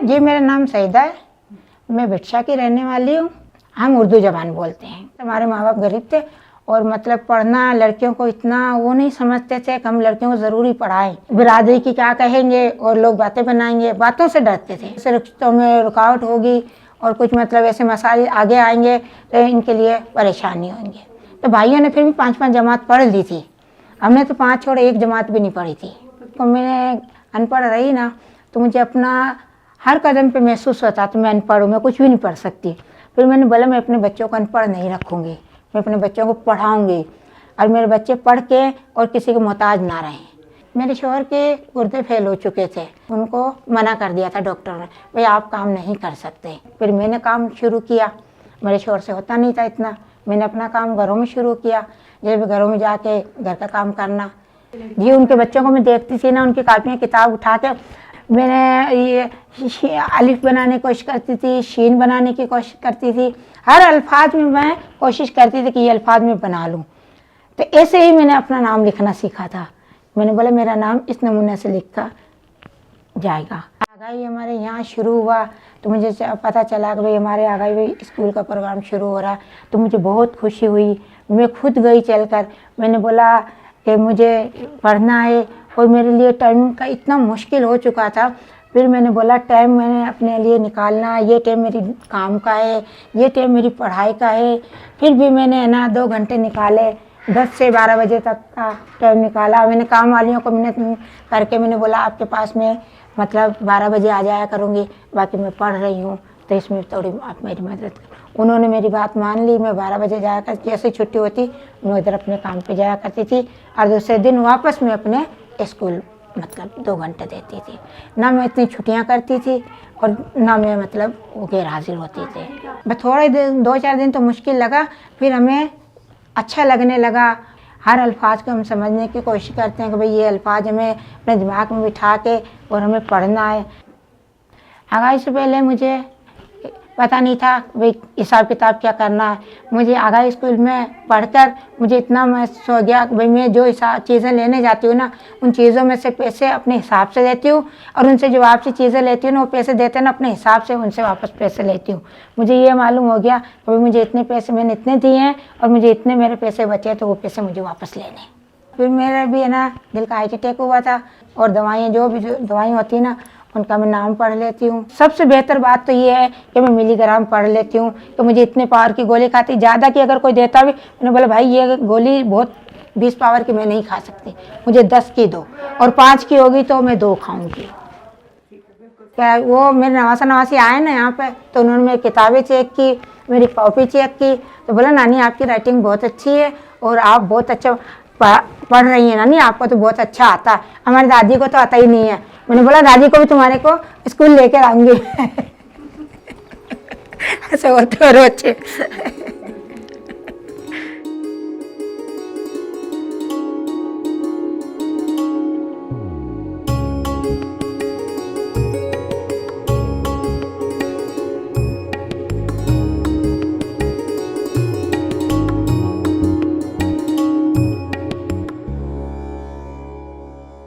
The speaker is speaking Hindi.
जी, मेरा नाम सईदा है। मैं बिट्शा की रहने वाली हूँ। हम उर्दू ज़बान बोलते हैं। हमारे माँ बाप गरीब थे और मतलब पढ़ना लड़कियों को इतना वो नहीं समझते थे कि हम लड़कियों को ज़रूरी पढ़ाएं। बिरादरी की क्या कहेंगे और लोग बातें बनाएंगे, बातों से डरते थे। ऐसे रिश्तों में रुकावट होगी और कुछ मतलब ऐसे मसाइल आगे आएंगे तो इनके लिए परेशानी होंगी। तो भाइयों ने फिर भी 5-5 जमात पढ़ ली थी। हमने तो 5 छोड़ 1 जमात भी नहीं पढ़ी थी। तो मैं अनपढ़ रही ना, तो मुझे अपना हर कदम पे महसूस होता तो मैं अनपढ़ हूँ, मैं कुछ भी नहीं पढ़ सकती। फिर मैंने बोला मैं अपने बच्चों को अनपढ़ नहीं रखूँगी, मैं अपने बच्चों को पढ़ाऊँगी और मेरे बच्चे पढ़ के और किसी के मोहताज ना रहें। मेरे शौहर के गुर्दे फेल हो चुके थे, उनको मना कर दिया था डॉक्टर ने, भाई आप काम नहीं कर सकते। फिर मैंने काम शुरू किया, मेरे शौहर से होता नहीं था इतना। मैंने अपना काम घरों में शुरू किया, जब घरों में जाके घर का काम करना। जी, उनके बच्चों को मैं देखती थी ना, उनकी कापियाँ किताब उठा के मैंने ये अलिफ बनाने की कोशिश करती थी, शीन बनाने की कोशिश करती थी। हर अल्फाज में मैं कोशिश करती थी कि ये अल्फाज में बना लूँ। तो ऐसे ही मैंने अपना नाम लिखना सीखा था। मैंने बोला मेरा नाम इस नमूने से लिखा जाएगा। आगाही हमारे यहाँ शुरू हुआ तो मुझे पता चला कि भाई हमारे आगाही भाई स्कूल का प्रोग्राम शुरू हो रहा है, तो मुझे बहुत खुशी हुई। मैं खुद गई चलकर, मैंने बोला कि मुझे पढ़ना है और मेरे लिए टाइम का इतना मुश्किल हो चुका था। फिर मैंने बोला टाइम मैंने अपने लिए निकालना, ये टाइम मेरी काम का है, ये टाइम मेरी पढ़ाई का है। फिर भी मैंने ना 2 घंटे निकाले, 10 से 12 बजे तक का टाइम निकाला। मैंने काम वालियों को मैंने करके मैंने बोला आपके पास में मतलब 12 बजे आ जाया करूँगी, बाकी मैं पढ़ रही हूँ तो इसमें थोड़ी आप मेरी मदद करो। उन्होंने मेरी बात मान ली। मैं 12 बजे जाया कर, जैसे छुट्टी होती मैं उधर अपने काम पे जाया करती थी और दूसरे दिन वापस मैं अपने स्कूल मतलब 2 घंटे देती थी। ना मैं इतनी छुट्टियाँ करती थी और ना मैं मतलब वो गैर हाजिर होती थी। बस थोड़े दिन 2-4 दिन तो मुश्किल लगा, फिर हमें अच्छा लगने लगा। हर अल्फाज को हम समझने की कोशिश करते हैं कि भाई ये अल्फाज हमें अपने दिमाग में बिठा के और हमें पढ़ना है। आगाही से पहले मुझे पता नहीं था भाई हिसाब किताब क्या करना है। मुझे आगाही स्कूल में पढ़कर मुझे इतना महसूस हो गया कि भाई मैं जो चीज़ें लेने जाती हूँ ना, उन चीज़ों में से पैसे अपने हिसाब से देती हूँ और उनसे जो वापसी चीज़ें लेती हूँ ना, वो पैसे देते हैं ना अपने हिसाब से, उनसे वापस पैसे लेती हूँ। मुझे ये मालूम हो गया कि भाई मुझे इतने पैसे मैंने इतने दिए हैं और मुझे इतने मेरे पैसे बचे तो वो पैसे मुझे वापस लेने। फिर मेरा भी है ना दिल का हार्ट अटैक हुआ था और दवाइयाँ जो भी दवाइयाँ होती हैं ना उनका मैं नाम पढ़ लेती हूँ। सबसे बेहतर बात तो ये है कि मैं मिलीग्राम पढ़ लेती हूँ। तो मुझे इतने पावर की गोली खाती, ज़्यादा की अगर कोई देता भी मैंने बोला भाई ये गोली बहुत 20 पावर की मैं नहीं खा सकती, मुझे 10 की दो और 5 की होगी तो मैं 2 खाऊँगी। क्या वो मेरे नवासी आए ना यहाँ पे, तो उन्होंने मेरी किताबें चेक की, मेरी कॉपी चेक की, तो बोला नानी आपकी राइटिंग बहुत अच्छी है और आप बहुत अच्छा पढ़ रही हैं नानी, आपको तो बहुत अच्छा आता है, हमारी दादी को तो आता ही नहीं है। मैंने बोला दादी को भी तुम्हारे को स्कूल लेकर आऊंगी। ऐसे बोलते हो बच्चे।